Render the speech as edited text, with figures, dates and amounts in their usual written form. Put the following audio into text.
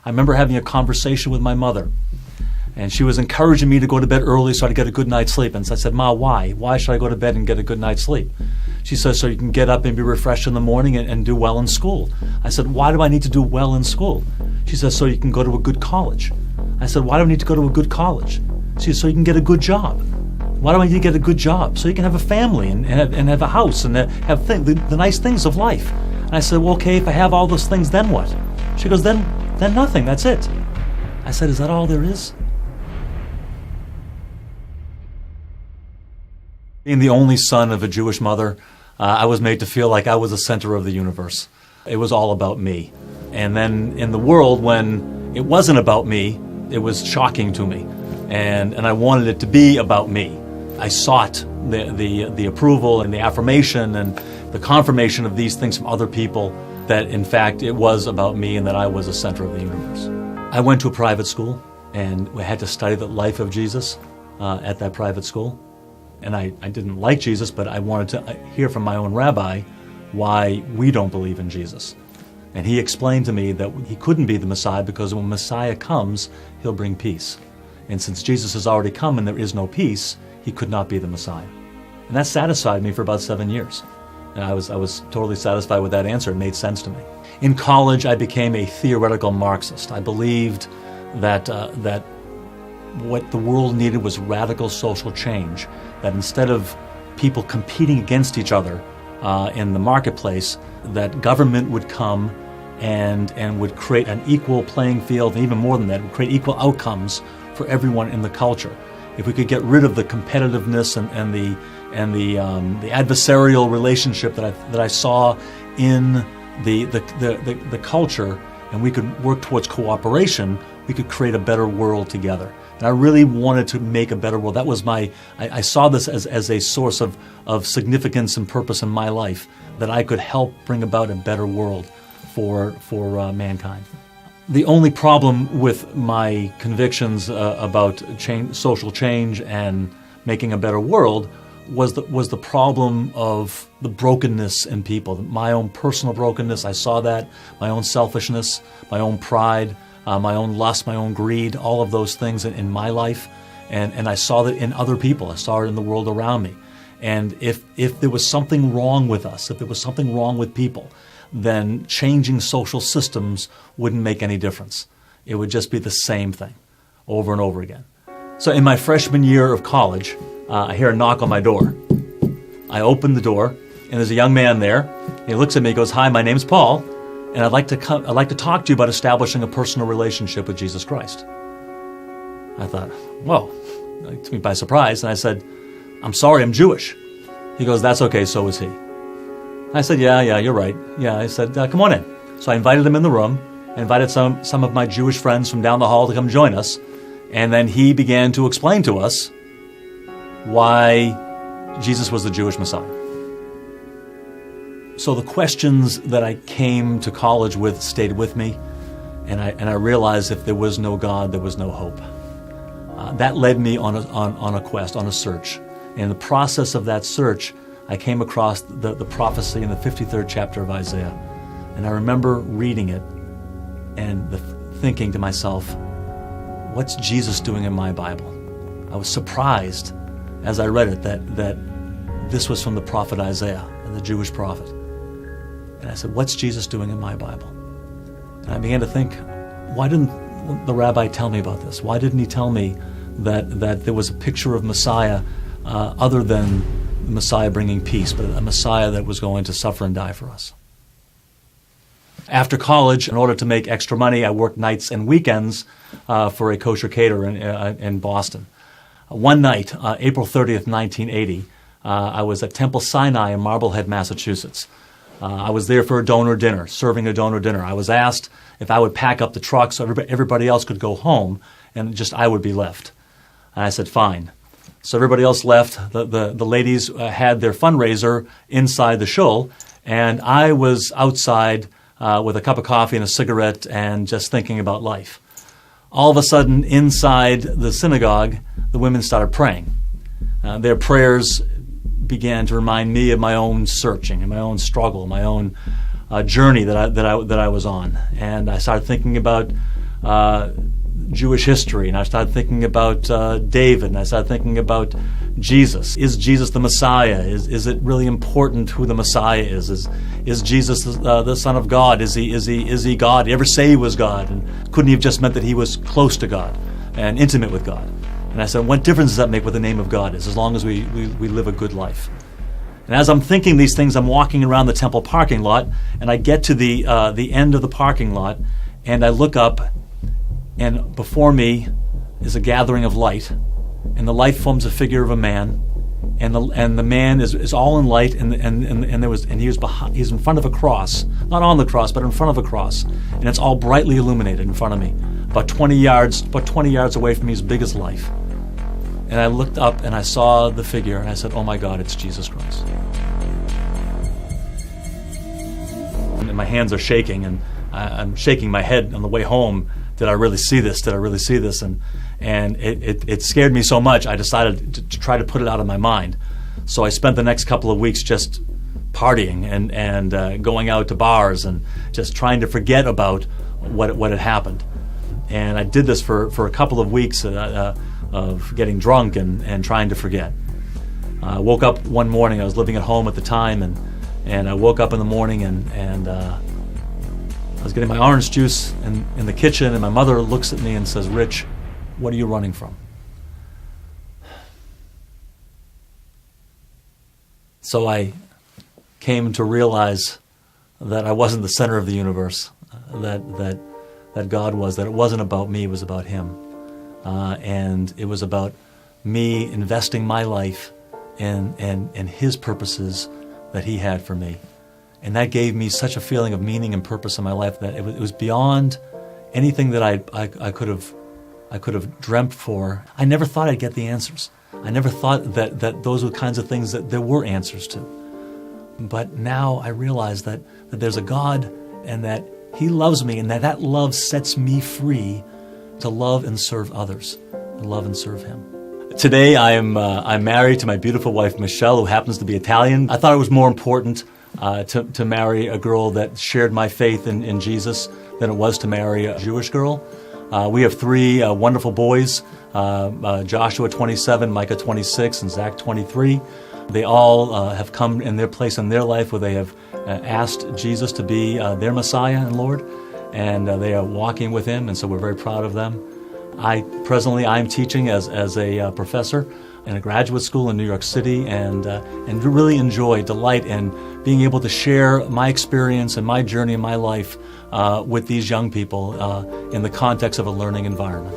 I remember having a conversation with my mother, and she was encouraging me to go to bed early so I'd get a good night's sleep. And so I said, Ma, why? Why should I go to bed and get a good night's sleep? She says, so you can get up and be refreshed in the morning and do well in school. I said, why do I need to do well in school? She says, so you can go to a good college. I said, why do I need to go to a good college? She said, so you can get a good job. Why do I need to get a good job? So you can have a family and have a house and have the nice things of life. And I said, well, okay, if I have all those things, then what? She goes, then nothing, that's it. I said, is that all there is? Being the only son of a Jewish mother, I was made to feel like I was the center of the universe. It was all about me. And then in the world, when it wasn't about me, it was shocking to me. And I wanted it to be about me. I sought the approval and the affirmation and the confirmation of these things from other people, that in fact it was about me and that I was the center of the universe. I went to a private school and we had to study the life of Jesus at that private school. And I didn't like Jesus, but I wanted to hear from my own rabbi why we don't believe in Jesus. And he explained to me that he couldn't be the Messiah because when Messiah comes, he'll bring peace. And since Jesus has already come and there is no peace, he could not be the Messiah. And that satisfied me for about 7 years. And I was totally satisfied with that answer. It made sense to me. In college, I became a theoretical Marxist. I believed that what the world needed was radical social change, that instead of people competing against each other in the marketplace, that government would come and would create an equal playing field, and even more than that, would create equal outcomes for everyone in the culture. If we could get rid of the competitiveness and the adversarial relationship that I saw in the culture, and we could work towards cooperation, we could create a better world together. And I really wanted to make a better world. That was I saw this as a source of significance and purpose in my life, that I could help bring about a better world for mankind. The only problem with my convictions about social change and making a better world was the problem of the brokenness in people. My own personal brokenness, I saw that, my own selfishness, my own pride, my own lust, my own greed, all of those things in my life. And I saw that in other people. I saw it in the world around me. And if there was something wrong with us, if there was something wrong with people, then changing social systems wouldn't make any difference. It would just be the same thing over and over again. So in my freshman year of college, I hear a knock on my door. I open the door, and there's a young man there. He looks at me and goes, "Hi, my name's Paul, and I'd like to talk to you about establishing a personal relationship with Jesus Christ." I thought, whoa, it took me by surprise, and I said, "I'm sorry, I'm Jewish." He goes, "That's okay, so is he." I said, yeah, you're right. Yeah, I said, come on in. So I invited him in the room. I invited some of my Jewish friends from down the hall to come join us. And then he began to explain to us why Jesus was the Jewish Messiah. So the questions that I came to college with stayed with me. And I realized if there was no God, there was no hope. That led me on a quest, on a search. In the process of that search, I came across the prophecy in the 53rd chapter of Isaiah. And I remember reading it and thinking to myself, what's Jesus doing in my Bible? I was surprised as I read it that this was from the prophet Isaiah, the Jewish prophet. And I said, what's Jesus doing in my Bible? And I began to think, why didn't the rabbi tell me about this? Why didn't he tell me that there was a picture of Messiah other than the Messiah bringing peace, but a Messiah that was going to suffer and die for us? After college, in order to make extra money, I worked nights and weekends for a kosher caterer in Boston. One night, April 30th, 1980, I was at Temple Sinai in Marblehead, Massachusetts. I was there for a donor dinner, serving a donor dinner. I was asked if I would pack up the truck so everybody else could go home and just I would be left. And I said, fine. So everybody else left. The ladies had their fundraiser inside the shul, and I was outside with a cup of coffee and a cigarette and just thinking about life. All of a sudden, inside the synagogue, the women started praying. Their prayers began to remind me of my own searching and my own struggle, my own journey that I was on. And I started thinking about Jewish history, and I started thinking about David, and I started thinking about Jesus. Is Jesus the Messiah? Is it really important who the Messiah is? Is Jesus the Son of God? Is he God? Did he ever say he was God? And couldn't he have just meant that he was close to God and intimate with God? And I said, what difference does that make what the name of God is, as long as we live a good life? And as I'm thinking these things, I'm walking around the temple parking lot, and I get to the end of the parking lot, and I look up, and before me is a gathering of light, and the light forms a figure of a man, and the man is all in light, and he's in front of a cross, not on the cross, but in front of a cross, and it's all brightly illuminated in front of me, about 20 yards away from me, as big as life. And I looked up and I saw the figure, and I said, "Oh my God, it's Jesus Christ." And my hands are shaking, and I'm shaking my head on the way home. Did I really see this? Did I really see this? And it scared me so much, I decided to try to put it out of my mind. So I spent the next couple of weeks just partying and going out to bars and just trying to forget about what had happened. And I did this for a couple of weeks of getting drunk and trying to forget. I woke up one morning, I was living at home at the time, and I woke up in the morning and I was getting my orange juice in the kitchen, and my mother looks at me and says, "Rich, what are you running from?" So I came to realize that I wasn't the center of the universe, that God was, that it wasn't about me, it was about Him. And it was about me investing my life in His purposes that He had for me. And that gave me such a feeling of meaning and purpose in my life that it was beyond anything that I could have dreamt for. I never thought I'd get the answers. I never thought that those were the kinds of things that there were answers to. But now I realize that there's a God, and that He loves me, and that love sets me free to love and serve others, and love and serve Him. Today I'm married to my beautiful wife Michelle, who happens to be Italian. I thought it was more important to marry a girl that shared my faith in Jesus than it was to marry a Jewish girl. We have three wonderful boys, Joshua 27, Micah 26, and Zach 23. They all have come in their place in their life where they have asked Jesus to be their Messiah and Lord, and they are walking with Him, and so we're very proud of them. Presently I'm teaching as a professor in a graduate school in New York City, and really delight in being able to share my experience and my journey in my life with these young people in the context of a learning environment.